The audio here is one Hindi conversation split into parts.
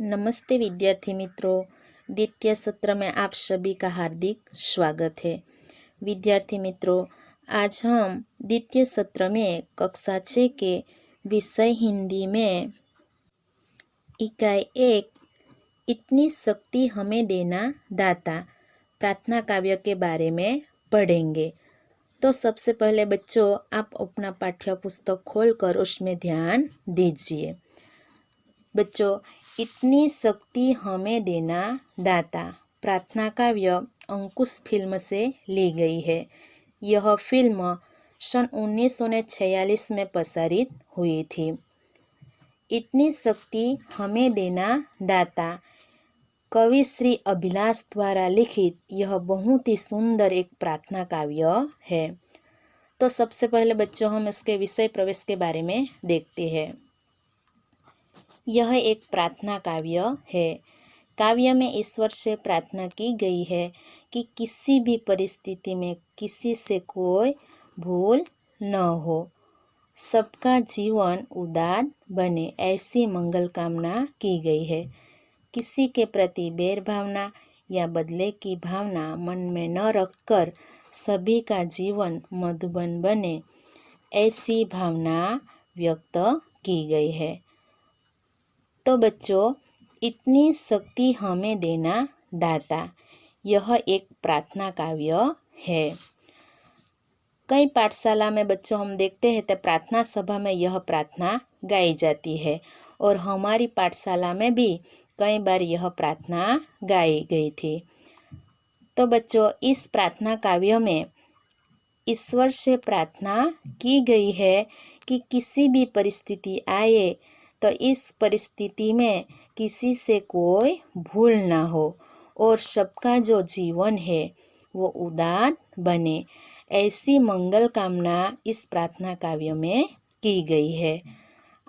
नमस्ते विद्यार्थी मित्रों, द्वितीय सत्र में आप सभी का हार्दिक स्वागत है। विद्यार्थी मित्रों, आज हम द्वितीय सत्र में कक्षा 6 के विषय हिंदी में इकाई 1 इतनी शक्ति हमें देना दाता प्रार्थना काव्य के बारे में पढ़ेंगे। तो सबसे पहले बच्चों, आप अपना पाठ्य पुस्तक खोलकर उसमें ध्यान दीजिए। बच्चों, इतनी शक्ति हमें देना दाता प्रार्थना काव्य अंकुश फिल्म से ली गई है। यह फिल्म सन 1946 में प्रसारित हुई थी। इतनी शक्ति हमें देना दाता कवि श्री अभिलाष द्वारा लिखित यह बहुत ही सुंदर एक प्रार्थना काव्य है। तो सबसे पहले बच्चों, हम इसके विषय प्रवेश के बारे में देखते हैं। यह एक प्रार्थना काव्य है। काव्य में ईश्वर से प्रार्थना की गई है कि किसी भी परिस्थिति में किसी से कोई भूल न हो, सबका जीवन उदार बने, ऐसी मंगल कामना की गई है। किसी के प्रति बैर भावना या बदले की भावना मन में न रखकर सभी का जीवन मधुबन बने, ऐसी भावना व्यक्त की गई है। तो बच्चों, इतनी शक्ति हमें देना दाता यह एक प्रार्थना काव्य है। कई पाठशाला में बच्चों हम देखते हैं तो प्रार्थना सभा में यह प्रार्थना गाई जाती है, और हमारी पाठशाला में भी कई बार यह प्रार्थना गाई गई थी। तो बच्चों, इस प्रार्थना काव्य में ईश्वर से प्रार्थना की गई है कि किसी भी परिस्थिति आए तो इस परिस्थिति में किसी से कोई भूल ना हो और सबका जो जीवन है वो उदार बने, ऐसी मंगल कामना इस प्रार्थना काव्य में की गई है।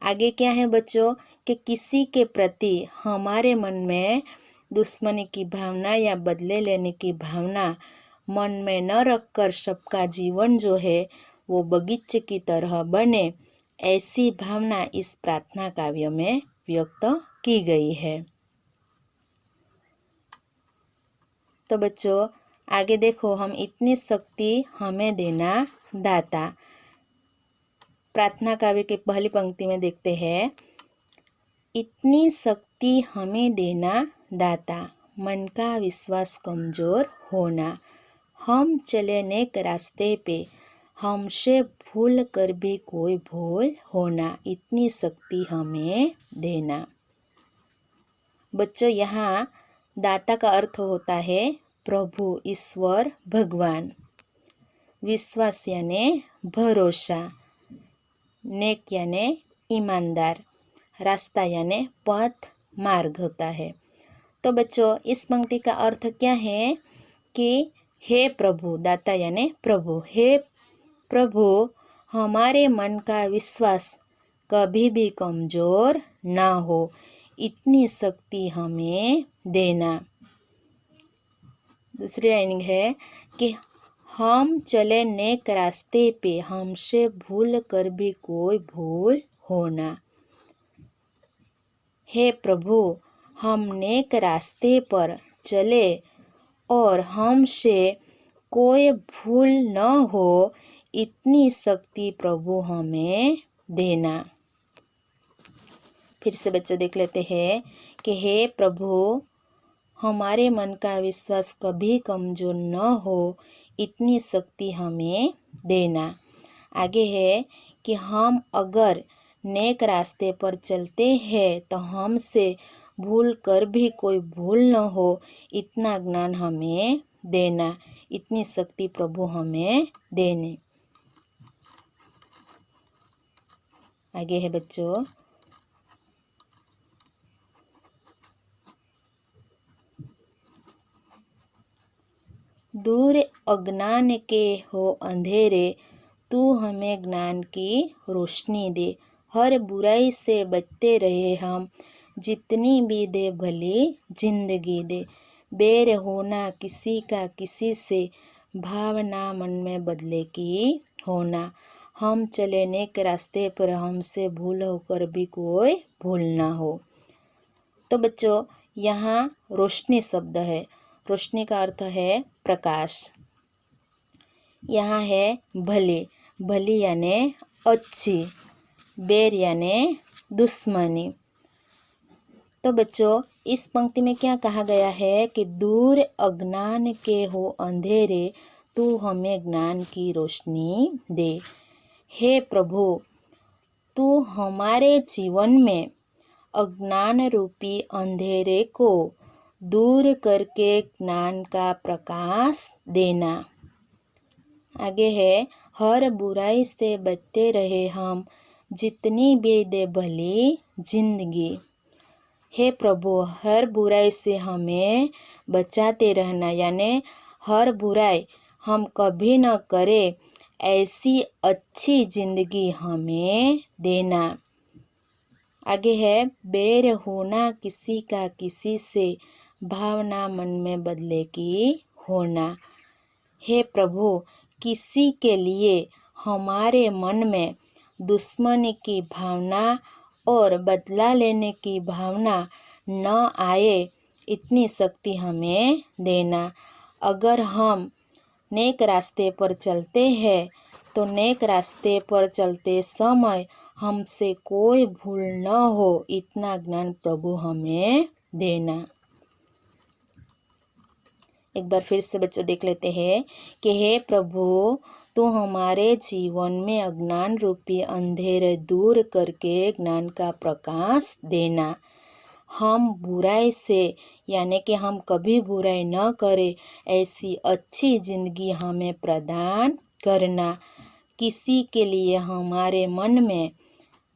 आगे क्या है बच्चों कि किसी के प्रति हमारे मन में दुश्मनी की भावना या बदले लेने की भावना मन में न रखकर सबका जीवन जो है वो बगीचे की तरह बने, ऐसी भावना इस प्रार्थना काव्य में व्यक्त की गई है। तो बच्चों, आगे देखो, हम इतनी शक्ति हमें देना दाता प्रार्थना काव्य की पहली पंक्ति में देखते हैं। इतनी शक्ति हमें देना दाता, मन का विश्वास कमजोर होना, हम चले नेक रास्ते पे, हमसे भूल कर भी कोई भूल होना, इतनी शक्ति हमें देना। बच्चों, यहाँ दाता का अर्थ होता है प्रभु, ईश्वर, भगवान। विश्वास यानी भरोसा, नेक यानी ईमानदार, रास्ता यानी पथ मार्ग होता है। तो बच्चों, इस पंक्ति का अर्थ क्या है कि हे प्रभु, दाता यानी प्रभु, हे प्रभु, हमारे मन का विश्वास कभी भी कमजोर ना हो, इतनी शक्ति हमें देना। दूसरी लाइनिंग है कि हम चले नेक रास्ते पे, हमसे भूल कर भी कोई भूल होना। हे प्रभु, हम नेक रास्ते पर चले और हमसे कोई भूल न हो, इतनी शक्ति प्रभु हमें देना। फिर से बच्चों देख लेते हैं कि हे प्रभु, हमारे मन का विश्वास कभी कमजोर न हो, इतनी शक्ति हमें देना। आगे है कि हम अगर नेक रास्ते पर चलते हैं तो हमसे भूल कर भी कोई भूल न हो, इतना ज्ञान हमें देना, इतनी शक्ति प्रभु हमें देने। आगे है बच्चों, दूर अज्ञान के हो अंधेरे, तू हमें ज्ञान की रोशनी दे, हर बुराई से बचते रहे हम, जितनी भी दे भली जिंदगी दे, बैर होना किसी का किसी से, भावना मन में बदले की होना, हम चले नेक रास्ते पर, हमसे भूल होकर भी कोई भूल ना हो। तो बच्चों यहाँ रोशनी शब्द है। रोशनी का अर्थ है प्रकाश। यहाँ है भले, भली यानी अच्छी, बैर यानी दुश्मनी। तो बच्चों इस पंक्ति में क्या कहा गया है कि दूर अज्ञान के हो अंधेरे, तू हमें ज्ञान की रोशनी दे। हे प्रभु, तू हमारे जीवन में अज्ञान रूपी अंधेरे को दूर करके ज्ञान का प्रकाश देना। आगे है, हर बुराई से बचते रहे हम, जितनी भी दे भली जिंदगी। हे प्रभु, हर बुराई से हमें बचाते रहना, यानी हर बुराई हम कभी न करें, ऐसी अच्छी जिंदगी हमें देना। आगे है, बैर होना किसी का किसी से, भावना मन में बदले की होना। हे प्रभु, किसी के लिए हमारे मन में दुश्मनी की भावना और बदला लेने की भावना न आए, इतनी शक्ति हमें देना। अगर हम नेक रास्ते पर चलते हैं तो नेक रास्ते पर चलते समय हमसे कोई भूल न हो, इतना ज्ञान प्रभु हमें देना। एक बार फिर से बच्चों देख लेते हैं कि हे प्रभु, तू हमारे जीवन में अज्ञान रूपी अंधेरे दूर करके ज्ञान का प्रकाश देना। हम बुराई से, यानी कि हम कभी बुराई न करें, ऐसी अच्छी जिंदगी हमें प्रदान करना। किसी के लिए हमारे मन में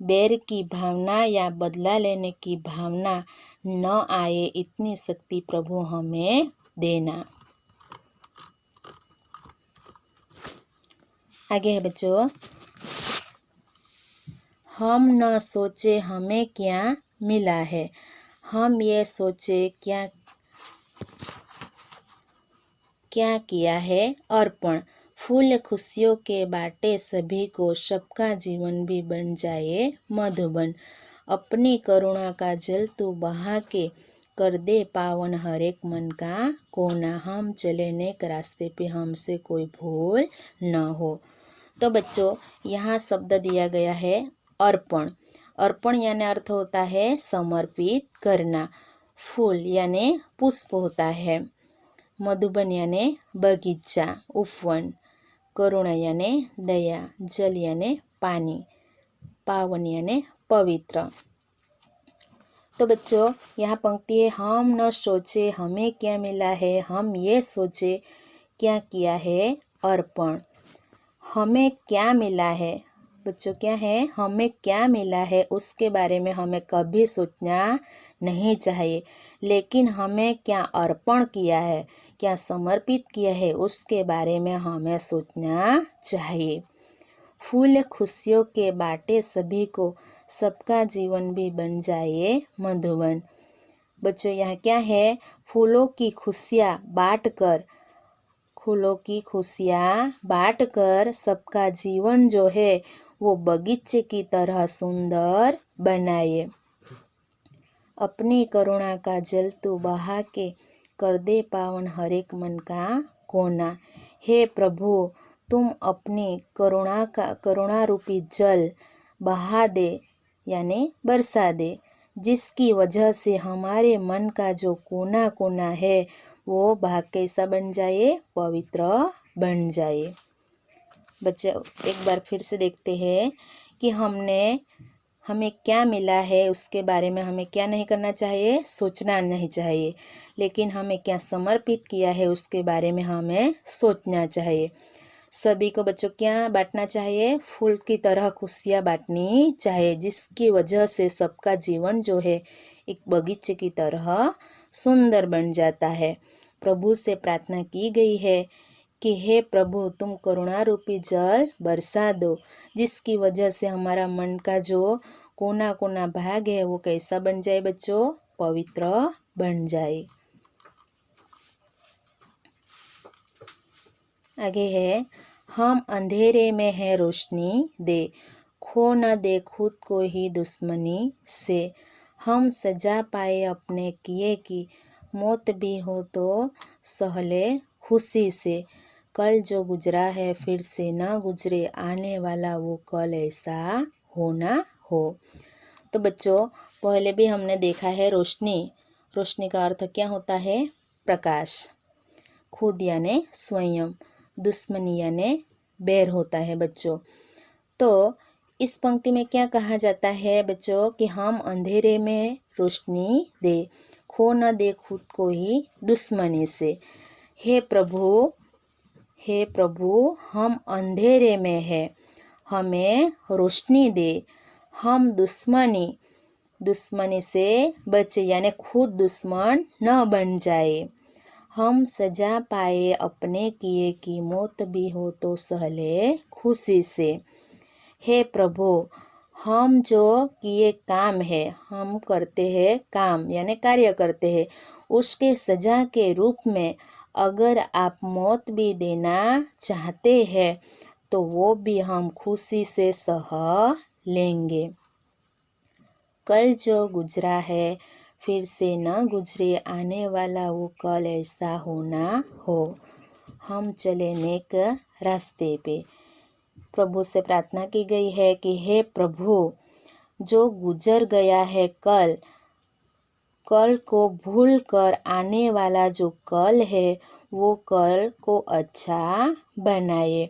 बैर की भावना या बदला लेने की भावना न आए, इतनी शक्ति प्रभु हमें देना। आगे है बच्चों, हम न सोचे हमें क्या मिला है, हम ये सोचे क्या क्या किया है अर्पण। फूल खुशियों के बाटे सभी को, सबका जीवन भी बन जाए मधुबन। अपनी करुणा का जल तू बहा के, कर दे पावन हर एक मन का कोना। हम चले नेक रास्ते पे, हमसे कोई भूल न हो। तो बच्चों यहाँ शब्द दिया गया है अर्पण। अर्पण यानी अर्थ होता है समर्पित करना। फूल यानी पुष्प होता है। मधुबन यानी बगीचा, उपवन। करुणा यानी दया, जल यानी पानी, पावन यानी पवित्र। तो बच्चों यहाँ पंक्ति है, हम न सोचे हमें क्या मिला है, हम ये सोचे क्या किया है अर्पण। हमें क्या मिला है बच्चों, क्या है, हमें क्या मिला है उसके बारे में हमें कभी सोचना नहीं चाहिए, लेकिन हमें क्या अर्पण किया है, क्या समर्पित किया है, उसके बारे में हमें सोचना चाहिए। फूल खुशियों के बाटे सभी को, सबका जीवन भी बन जाए मधुबन। बच्चों यहाँ क्या है, फूलों की खुशियाँ बांटकर, फूलों की खुशियाँ बांटकर सबका जीवन जो है वो बगीचे की तरह सुंदर बनाए। अपनी करुणा का जल तू बहा के, कर दे पावन हर एक मन का कोना। हे प्रभु, तुम अपनी करुणा रूपी जल बहा दे, यानी बरसा दे, जिसकी वजह से हमारे मन का जो कोना कोना है वो भाग कैसा बन जाए, पवित्र बन जाए। बच्चे एक बार फिर से देखते हैं कि हमें क्या मिला है उसके बारे में हमें क्या नहीं करना चाहिए, सोचना नहीं चाहिए, लेकिन हमें क्या समर्पित किया है उसके बारे में हमें सोचना चाहिए। सभी को बच्चों क्या बांटना चाहिए, फूल की तरह खुशियाँ बांटनी चाहिए, जिसकी वजह से सबका जीवन जो है एक बगीचे की तरह सुंदर बन जाता है। प्रभु से प्रार्थना की गई है कि हे प्रभु, तुम करुणा रूपी जल बरसा दो, जिसकी वजह से हमारा मन का जो कोना कोना भाग है वो कैसा बन जाए बच्चों, पवित्र बन जाए। आगे है, हम अंधेरे में है रोशनी दे, खो न दे खुद को ही दुश्मनी से। हम सजा पाए अपने किए की, मौत भी हो तो सह ले खुशी से। कल जो गुजरा है फिर से न गुजरे, आने वाला वो कल ऐसा हो ना हो। तो बच्चों, पहले भी हमने देखा है रोशनी। रोशनी का अर्थ क्या होता है? प्रकाश। खुद यानी स्वयं, दुश्मनी यानी बैर होता है बच्चों। तो इस पंक्ति में क्या कहा जाता है बच्चों कि हम अंधेरे में रोशनी दे, खो न दे खुद को ही दुश्मनी से। हे प्रभु, हे प्रभु, हम अंधेरे में है, हमें रोशनी दे, हम दुश्मनी से बचे यानी खुद दुश्मन न बन जाए। हम सजा पाए अपने किए की, मौत भी हो तो सह ले खुशी से। हे प्रभु, हम जो किए काम है, हम करते हैं काम यानी कार्य करते हैं, उसके सजा के रूप में अगर आप मौत भी देना चाहते हैं तो वो भी हम खुशी से सह लेंगे। कल जो गुजरा है फिर से न गुजरे, आने वाला वो कल ऐसा हो ना हो। हम चले नेक रास्ते पे। प्रभु से प्रार्थना की गई है कि हे प्रभु, जो गुजर गया है कल को भूल कर आने वाला जो कल है वो कल को अच्छा बनाए।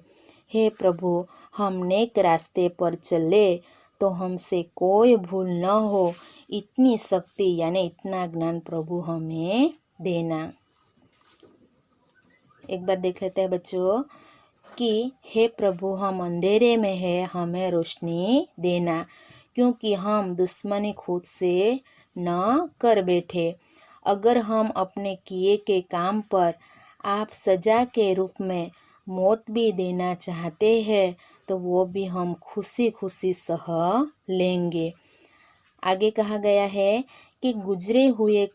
हे प्रभु, हम नेक रास्ते पर चले तो हमसे कोई भूल न हो। इतनी शक्ति यानी इतना ज्ञान प्रभु हमें देना। एक बार देख लेते हैं बच्चों कि हे प्रभु, हम अंधेरे में है, हमें रोशनी देना, क्योंकि हम दुश्मनी खुद से न कर बैठे। अगर हम अपने किए के काम पर आप सजा के रूप में मौत भी देना चाहते हैं तो वो भी हम खुशी खुशी सह लेंगे। आगे कहा गया है कि गुजरे हुए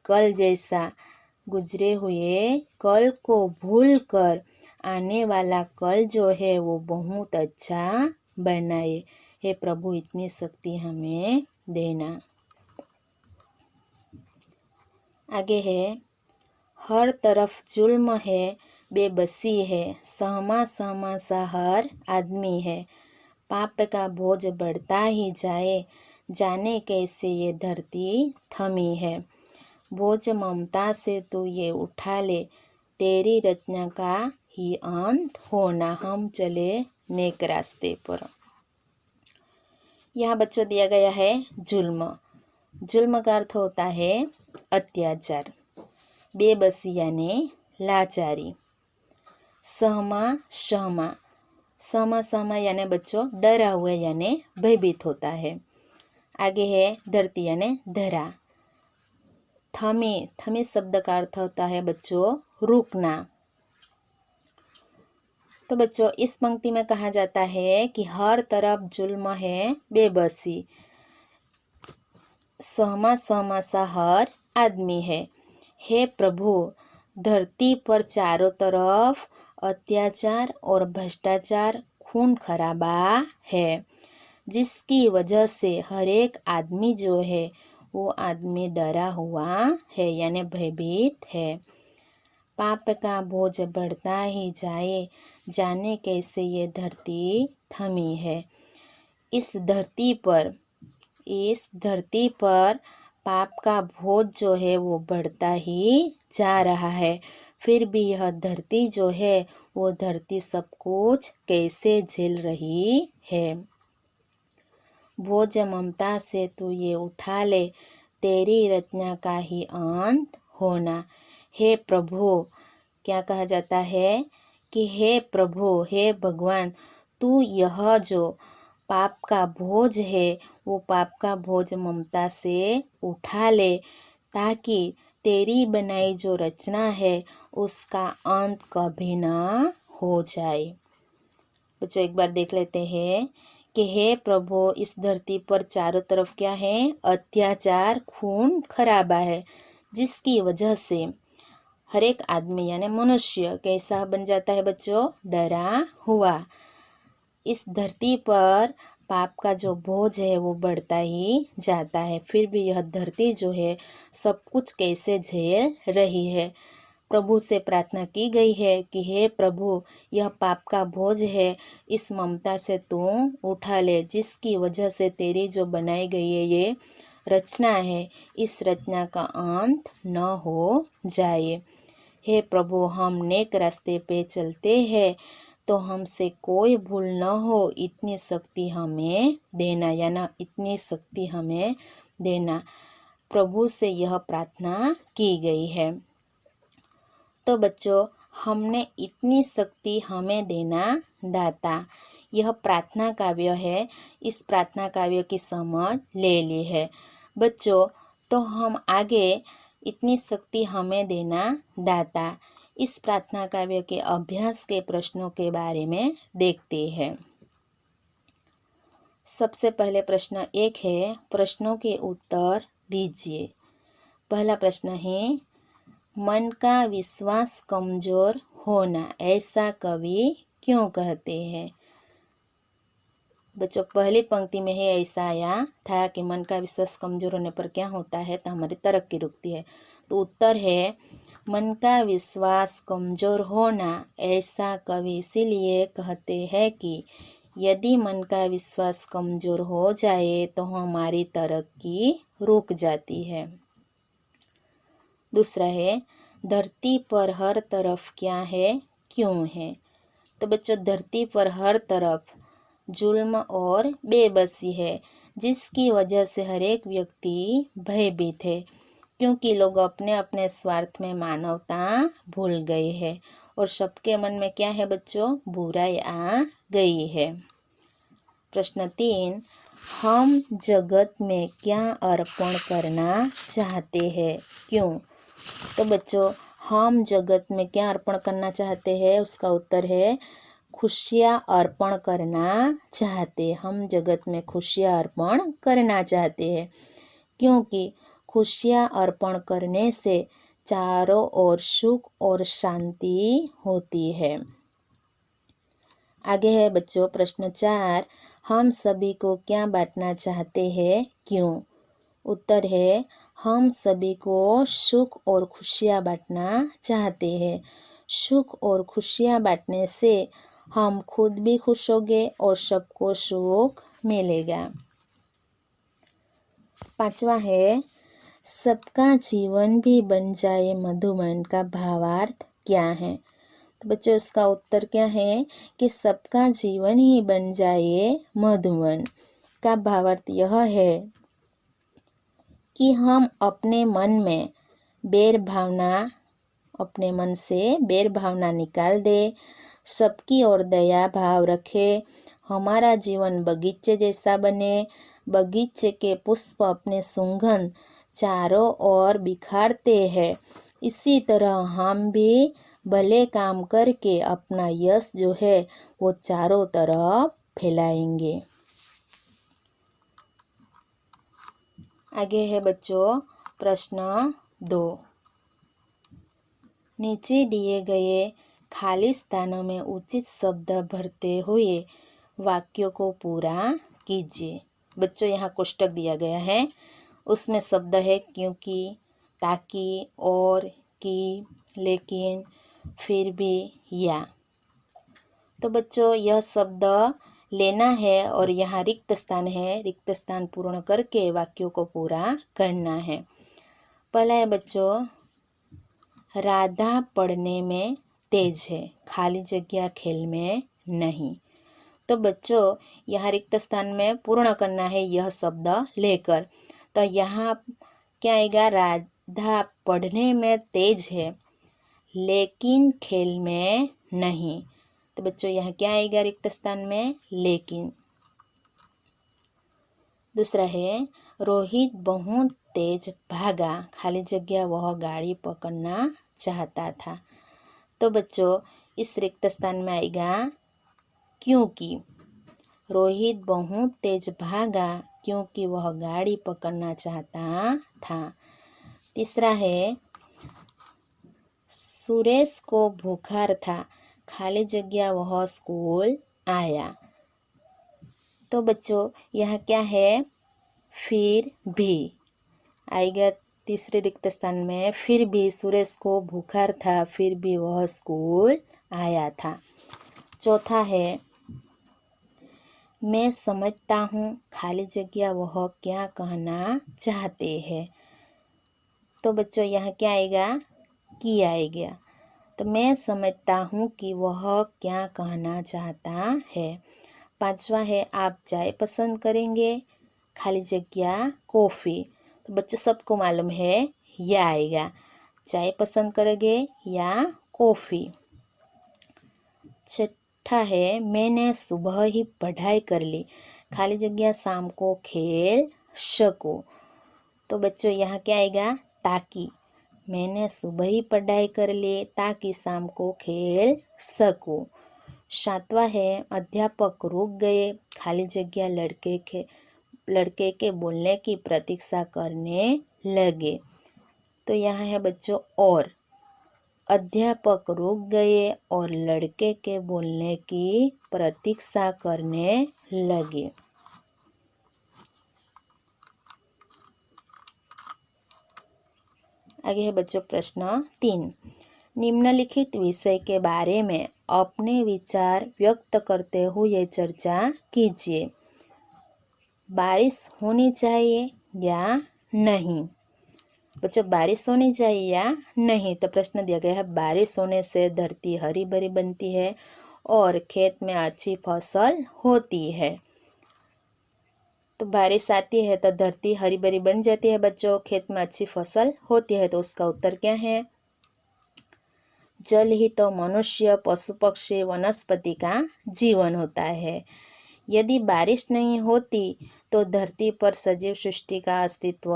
कल को भूल कर आने वाला कल जो है वो बहुत अच्छा बनाए। हे प्रभु, इतनी शक्ति हमें देना। आगे है, हर तरफ जुल्म है, बेबसी है, सहमा सहमा सा हर आदमी है। पाप का बोझ बढ़ता ही जाए, जाने कैसे ये धरती थमी है। बोझ ममता से तू ये उठा ले, तेरी रचना का ही अंत होना। हम चले नेक रास्ते पर। यहाँ बच्चों दिया गया है जुल्म। जुल्म का अर्थ होता है अत्याचार। बेबसी यानी लाचारी। सहमा यानी बच्चों डरा हुआ यानी भयभीत होता है। आगे है धरती यानी धरा। थमी शब्द का अर्थ होता है बच्चों रुकना। तो बच्चों, इस पंक्ति में कहा जाता है कि हर तरफ जुल्म है, बेबसी, सहमा सा हर आदमी है। हे प्रभु, धरती पर चारों तरफ अत्याचार और भ्रष्टाचार, खून खराबा है, जिसकी वजह से हर एक आदमी जो है वो आदमी डरा हुआ है यानी भयभीत है। पाप का बोझ बढ़ता ही जाए, जाने कैसे ये धरती थमी है। इस धरती पर पाप का बोझ जो है वो बढ़ता ही जा रहा है। फिर भी यह धरती जो है वो धरती सब कुछ कैसे झेल रही है। बोझ ममता से तू ये उठा ले, तेरी रचना का ही अंत होना। हे प्रभु, क्या कहा जाता है कि हे प्रभु, हे भगवान, तू यह जो पाप का बोझ है वो पाप का बोझ ममता से उठा ले, ताकि तेरी बनाई जो रचना है उसका अंत कभी ना हो जाए। बच्चों, एक बार देख लेते हैं कि हे प्रभु, इस धरती पर चारों तरफ क्या है? अत्याचार, खून खराबा है, जिसकी वजह से हर एक आदमी यानी मनुष्य कैसा बन जाता है बच्चों? डरा हुआ। इस धरती पर पाप का जो बोझ है वो बढ़ता ही जाता है। फिर भी यह धरती जो है सब कुछ कैसे झेल रही है। प्रभु से प्रार्थना की गई है कि हे प्रभु, यह पाप का बोझ है, इस ममता से तू उठा ले, जिसकी वजह से तेरी जो बनाई गई है ये रचना है, इस रचना का अंत न हो जाए। हे प्रभु, हम नेक रास्ते पे चलते हैं तो हमसे कोई भूल न हो, इतनी शक्ति हमें देना, या ना इतनी शक्ति हमें देना। प्रभु से यह प्रार्थना की गई है। तो बच्चों, हमने इतनी शक्ति हमें देना दाता, यह प्रार्थना काव्य है। इस प्रार्थना काव्य की समझ ले ली है बच्चों। तो हम आगे इतनी शक्ति हमें देना दाता, इस प्रार्थना काव्य के अभ्यास के प्रश्नों के बारे में देखते हैं। सबसे पहले प्रश्न 1 है, प्रश्नों के उत्तर दीजिए। पहला प्रश्न है, मन का विश्वास कमजोर होना ऐसा कवि क्यों कहते हैं। बच्चों, पहली पंक्ति में ही ऐसा आया था कि मन का विश्वास कमजोर होने पर क्या होता है, तो हमारी तरक्की रुकती है। तो उत्तर है, मन का विश्वास कमजोर होना ऐसा कवि इसीलिए कहते हैं कि यदि मन का विश्वास कमजोर हो जाए तो हमारी तरक्की रुक जाती है। दूसरा है, धरती पर हर तरफ क्या है, क्यों है। तो बच्चों, धरती पर हर तरफ जुल्म और बेबसी है, जिसकी वजह से हर एक व्यक्ति भयभीत है, क्योंकि लोग अपने अपने स्वार्थ में मानवता भूल गए हैं और सबके मन में क्या है बच्चों, बुराई आ गई है। प्रश्न 3, हम जगत में क्या अर्पण करना चाहते हैं, क्यों। तो बच्चों, हम जगत में क्या अर्पण करना चाहते हैं, उसका उत्तर है खुशियाँ अर्पण करना चाहते। हम जगत में खुशियाँ अर्पण करना चाहते हैं, क्योंकि खुशियाँ अर्पण करने से चारों ओर सुख और शांति होती है। आगे है बच्चों प्रश्न 4, हम सभी को क्या बांटना चाहते हैं, क्यों। उत्तर है, हम सभी को सुख और खुशियाँ बांटना चाहते हैं। सुख और खुशियाँ बांटने से हम खुद भी खुश होंगे और सबको सुख मिलेगा। 5वां है, सबका जीवन भी बन जाए मधुबन का भावार्थ क्या है। तो बच्चों, उसका उत्तर क्या है कि सबका जीवन ही बन जाए मधुबन का भावार्थ यह है कि हम अपने मन में अपने मन से बैर भावना निकाल दे, सबकी ओर दया भाव रखे, हमारा जीवन बगीचे जैसा बने, बगीचे के पुष्प अपने सुगंध चारों ओर बिखारते हैं, इसी तरह हम भी भले काम करके अपना यश जो है वो चारों तरफ फैलाएंगे। आगे है बच्चों प्रश्न 2, नीचे दिए गए खाली स्थानों में उचित शब्द भरते हुए वाक्यों को पूरा कीजिए। बच्चों, यहाँ कोष्टक दिया गया है, उसमें शब्द है क्योंकि, ताकि, और, कि, लेकिन, फिर भी, या। तो बच्चों, यह शब्द लेना है और यहाँ रिक्त स्थान है, रिक्त स्थान पूर्ण करके वाक्यों को पूरा करना है। पहला है बच्चों, राधा पढ़ने में तेज है, खाली जगह खेल में नहीं। तो बच्चों, यहाँ रिक्त स्थान में पूर्ण करना है यह शब्द लेकर। तो यहाँ क्या आएगा, राधा पढ़ने में तेज है लेकिन खेल में नहीं। तो बच्चों, यहाँ क्या आएगा रिक्त स्थान में, लेकिन। दूसरा है, रोहित बहुत तेज भागा, खाली जगह वह गाड़ी पकड़ना चाहता था। तो बच्चों, इस रिक्त स्थान में आएगा क्योंकि। रोहित बहुत तेज भागा क्योंकि वह गाड़ी पकड़ना चाहता था। तीसरा है, सुरेश को बुखार था, खाली जगह वह स्कूल आया। तो बच्चों यहाँ क्या है, फिर भी आएगा तीसरे रिक्त स्थान में। फिर भी सुरेश को बुखार था, फिर भी वह स्कूल आया था। चौथा है, मैं समझता हूँ खाली जगह वह क्या कहना चाहते हैं। तो बच्चों यहाँ क्या आएगा, कि आएगा। तो मैं समझता हूँ कि वह क्या कहना चाहता है। पांचवा है, आप चाय पसंद करेंगे, खाली जगह कॉफ़ी। तो बच्चों सबको मालूम है यह आएगा, चाय पसंद करेंगे या कॉफ़ी। छठा है, मैंने सुबह ही पढ़ाई कर ली, खाली जगह शाम को खेल सकूं। तो बच्चों यहाँ क्या आएगा, ताकि। मैंने सुबह ही पढ़ाई कर ली ताकि शाम को खेल सकूं। सातवां है, अध्यापक रुक गए, खाली जगह लड़के के बोलने की प्रतीक्षा करने लगे। तो यहाँ है बच्चों और। अध्यापक रुक गए और लड़के के बोलने की प्रतीक्षा करने लगे। आगे है बच्चों प्रश्न 3। निम्नलिखित विषय के बारे में अपने विचार व्यक्त करते हुए चर्चा कीजिए। बारिश होनी चाहिए या नहीं। बच्चों बारिश होनी चाहिए या नहीं। तो प्रश्न दिया गया है, बारिश होने से धरती हरी भरी बनती है और खेत में अच्छी फसल होती है। तो बारिश आती है तो धरती हरी भरी बन जाती है बच्चों, खेत में अच्छी फसल होती है। तो उसका उत्तर क्या है, जल ही तो मनुष्य, पशु पक्षी, वनस्पति का जीवन होता है। यदि बारिश नहीं होती तो धरती पर सजीव सृष्टि का अस्तित्व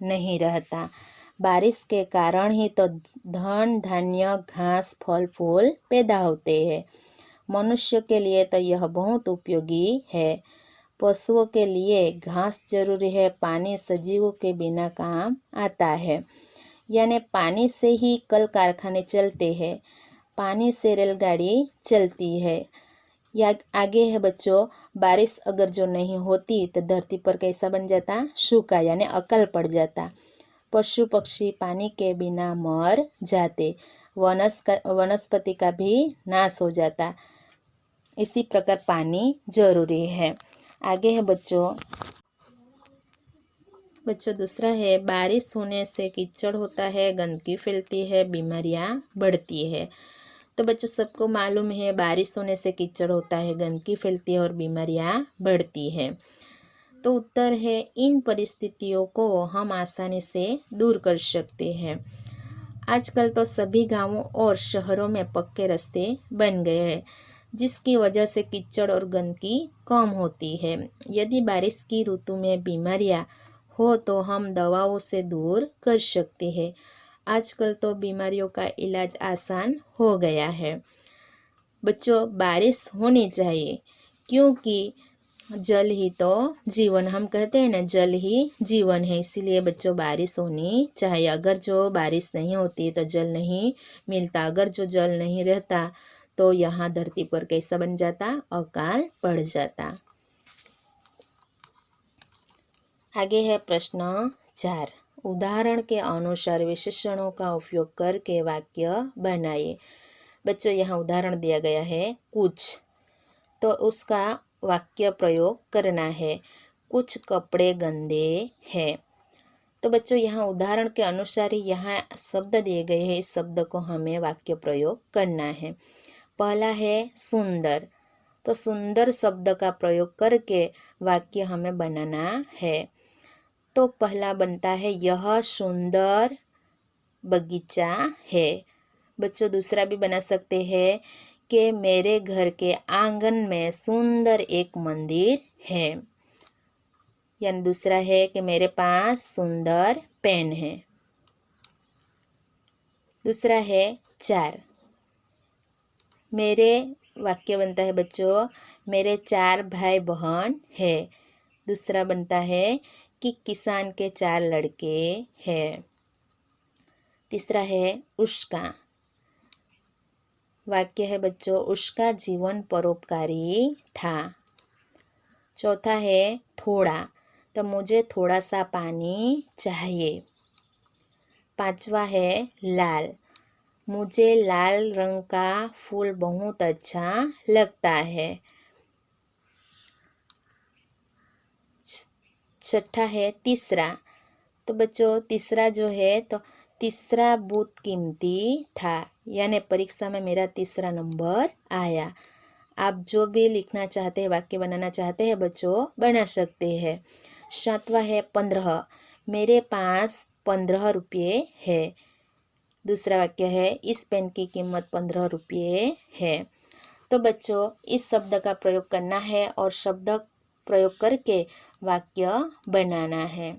नहीं रहता। बारिश के कारण ही तो धन धान्य, घास, फल फूल पैदा होते हैं। मनुष्य के लिए तो यह बहुत उपयोगी है। पशुओं के लिए घास जरूरी है, पानी सजीवों के बिना काम आता है। यानी पानी से ही कल कारखाने चलते हैं, पानी से रेलगाड़ी चलती है। या आगे है बच्चों, बारिश अगर जो नहीं होती तो धरती पर कैसा बन जाता, सूखा यानी अकाल पड़ जाता। पशु पक्षी पानी के बिना मर जाते, वनस्पति का भी नाश हो जाता। इसी प्रकार पानी जरूरी है। आगे है बच्चों दूसरा है, बारिश होने से कीचड़ होता है, गंदगी फैलती है, बीमारियां बढ़ती है। तो बच्चों सबको मालूम है बारिश होने से कीचड़ होता है, गंदगी फैलती है और बीमारियां बढ़ती है। तो उत्तर है, इन परिस्थितियों को हम आसानी से दूर कर सकते हैं। आजकल तो सभी गांवों और शहरों में पक्के रास्ते बन गए हैं, जिसकी वजह से कीचड़ और गंदगी कम होती है। यदि बारिश की ऋतु में बीमारियां हो तो हम दवाओं से दूर कर सकते हैं। आजकल तो बीमारियों का इलाज आसान हो गया है। बच्चों बारिश होनी चाहिए क्योंकि जल ही तो जीवन, हम कहते हैं ना जल ही जीवन है, इसीलिए बच्चों बारिश होनी चाहिए। अगर जो बारिश नहीं होती तो जल नहीं मिलता, अगर जो जल नहीं रहता तो यहाँ धरती पर कैसा बन जाता, अकाल पड़ जाता। आगे है प्रश्न 4। उदाहरण के अनुसार विशेषणों का उपयोग करके वाक्य बनाइए। बच्चों यहाँ उदाहरण दिया गया है कुछ, तो उसका वाक्य प्रयोग करना है। कुछ कपड़े गंदे हैं। तो बच्चों यहाँ उदाहरण के अनुसार ही यहाँ शब्द दिए गए हैं, इस शब्द को हमें वाक्य प्रयोग करना है। पहला है सुंदर, तो सुंदर शब्द का प्रयोग करके वाक्य हमें बनाना है। तो पहला बनता है, यह सुंदर बगीचा है। बच्चों दूसरा भी बना सकते हैं कि मेरे घर के आंगन में सुंदर एक मंदिर है। यानी दूसरा है कि मेरे पास सुंदर पेन है। दूसरा है 4। मेरे वाक्य बनता है बच्चों, मेरे 4 भाई बहन है। दूसरा बनता है कि किसान के 4 लड़के हैं। तीसरा है उसका, वाक्य है बच्चों, उसका जीवन परोपकारी था। चौथा है थोड़ा, तो मुझे थोड़ा सा पानी चाहिए। पांचवा है लाल, मुझे लाल रंग का फूल बहुत अच्छा लगता है। छठा है तीसरा, तो बच्चों तीसरा जो है तो तीसरा बहुत कीमती था, यानी परीक्षा में मेरा तीसरा नंबर आया। आप जो भी लिखना चाहते हैं, वाक्य बनाना चाहते हैं बच्चों, बना सकते हैं। सातवां है 15, मेरे पास 15 रुपये है। दूसरा वाक्य है इस पेन की कीमत 15 रुपये है। तो बच्चों इस शब्द का प्रयोग करना है और शब्द प्रयोग करके वाक्य बनाना है।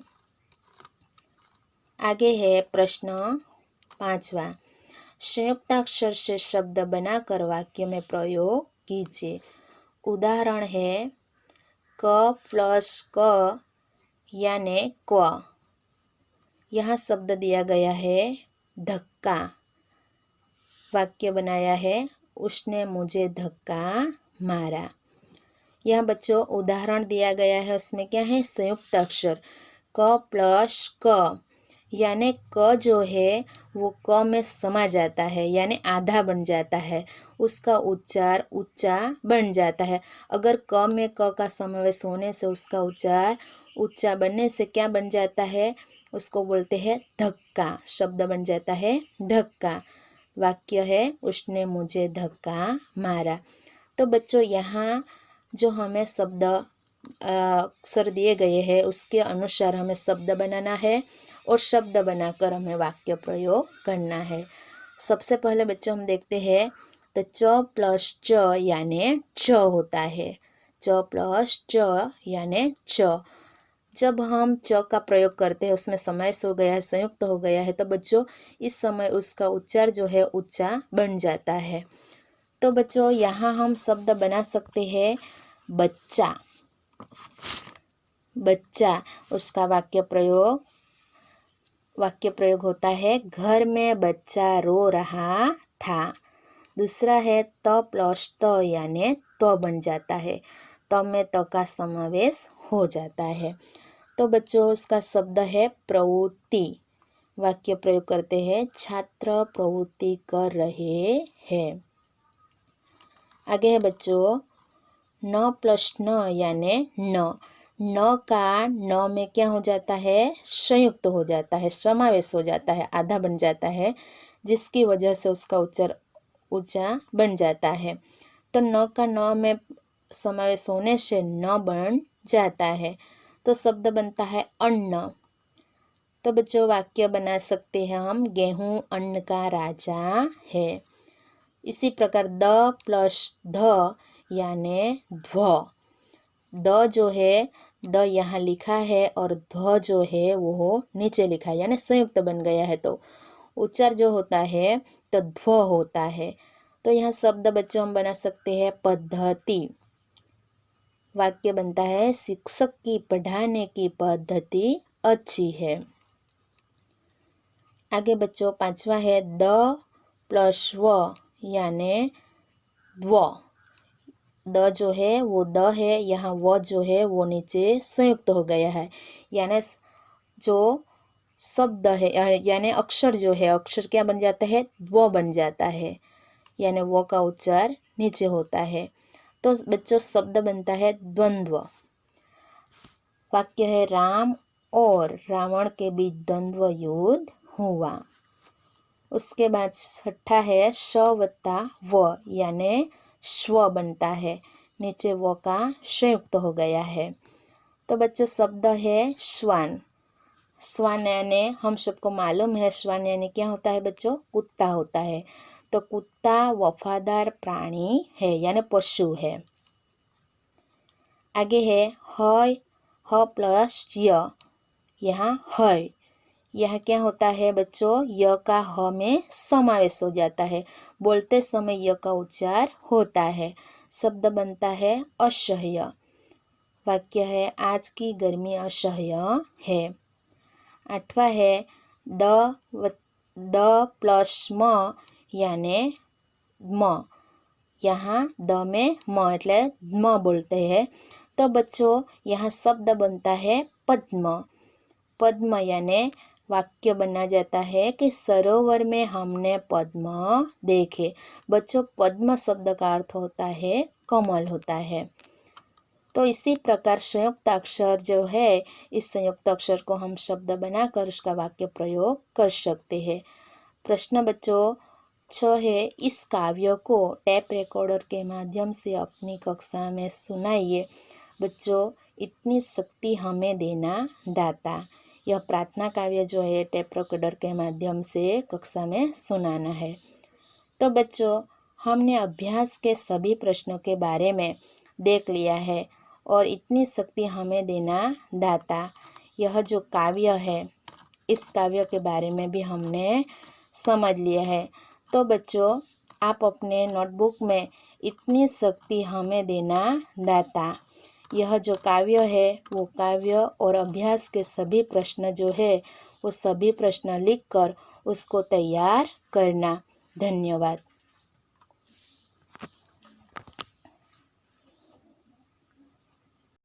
आगे है प्रश्न 5वां, संयुक्ताक्षर से शब्द बनाकर वाक्य में प्रयोग कीजिए। उदाहरण है क प्लस क यानी क्व। यहाँ शब्द दिया गया है धक्का। वाक्य बनाया है उसने मुझे धक्का मारा। यहाँ बच्चों उदाहरण दिया गया है, उसमें क्या है संयुक्त अक्षर क प्लस क, यानी क जो है वो क में समा जाता है, यानी आधा बन जाता है, उसका उच्चार ऊंचा बन जाता है। अगर क में क का समावेश होने से उसका उच्चार ऊंचा बनने से क्या बन जाता है, उसको बोलते हैं धक्का। शब्द बन जाता है धक्का। वाक्य है उसने मुझे धक्का मारा। तो बच्चों यहाँ जो हमें शब्द अक्षर दिए गए हैं उसके अनुसार हमें शब्द बनाना है और शब्द बनाकर हमें वाक्य प्रयोग करना है। सबसे पहले बच्चों हम देखते हैं तो च प्लस च यानी छ होता है। च प्लस च यानी छ। जब हम च का प्रयोग करते हैं उसमें समास हो गया है, संयुक्त हो गया है, तो बच्चों इस समय उसका उच्चार जो है ऊंचा बन जाता है। तो बच्चों यहाँ हम शब्द बना सकते हैं बच्चा। बच्चा उसका वाक्य प्रयोग होता है घर में बच्चा रो रहा था। दूसरा है त प्लस त यानी त बन जाता है, त में त का समावेश हो जाता है। तो बच्चों उसका शब्द है प्रवृत्ति। वाक्य प्रयोग करते हैं छात्र प्रवृत्ति कर रहे हैं। आगे है बच्चों न प्लस न यानी न का न में क्या हो जाता है संयुक्त हो जाता है, समावेश हो जाता है, आधा बन जाता है, जिसकी वजह से उसका उच्चार ऊंचा बन जाता है। तो न का न में समावेश होने से न बन जाता है, तो शब्द बनता है अन्न। तो बच्चों वाक्य बना सकते हैं हम गेहूं अन्न का राजा है। इसी प्रकार द प्लस ध यानी ध्व। द जो है द यहाँ लिखा है और ध जो है वो नीचे लिखा है, यानी संयुक्त बन गया है, तो उच्चार जो होता है तो ध्व होता है। तो यहाँ शब्द बच्चों हम बना सकते हैं पद्धति। वाक्य बनता है शिक्षक की पढ़ाने की पद्धति अच्छी है। आगे बच्चों 5वां है द प्लस व यानी द्व। द जो है वो द है, यहाँ व जो है वो नीचे संयुक्त हो गया है, यानी जो शब्द है यानी अक्षर जो है अक्षर क्या बन जाता है द्व बन जाता है, यानी वो का उच्चार नीचे होता है। तो बच्चों शब्द बनता है द्वंद्व। वाक्य है राम और रावण के बीच द्वंद्व युद्ध हुआ। उसके बाद छठा है श वत्ता व यानी स्व बनता है, नीचे व का संयुक्त हो गया है। तो बच्चों शब्द है श्वान। श्वान यानी हम सबको मालूम है श्वान यानी क्या होता है बच्चों, कुत्ता होता है। तो कुत्ता वफादार प्राणी है यानी पशु है। आगे है ह प्लस य, यहाँ है, यह क्या होता है बच्चों य का ह में समावेश हो जाता है, बोलते समय य का उच्चार होता है। शब्द बनता है असह्य। वाक्य है आज की गर्मी असह्य है। 8वां है द प्लस म यानी म। यहाँ द में म એટલે म बोलते हैं, तो बच्चों यहाँ शब्द बनता है पद्म। पद्म यानी वाक्य बना जाता है कि सरोवर में हमने पद्म देखे। बच्चों पद्म शब्द का अर्थ होता है कमल होता है। तो इसी प्रकार संयुक्त अक्षर जो है, इस संयुक्त अक्षर को हम शब्द बनाकर उसका वाक्य प्रयोग कर सकते हैं। प्रश्न बच्चों 6 है, इस काव्य को टेप रिकॉर्डर के माध्यम से अपनी कक्षा में सुनाइए। बच्चों इतनी शक्ति हमें देना दाता, यह प्रार्थना काव्य जो है टेप रिकॉर्डर के माध्यम से कक्षा में सुनाना है। तो बच्चों हमने अभ्यास के सभी प्रश्नों के बारे में देख लिया है और इतनी शक्ति हमें देना दाता, यह जो काव्य है इस काव्य के बारे में भी हमने समझ लिया है। तो बच्चों आप अपने नोटबुक में इतनी शक्ति हमें देना दाता, यह जो काव्य है वो काव्य और अभ्यास के सभी प्रश्न जो है वो सभी प्रश्न लिखकर उसको तैयार करना। धन्यवाद।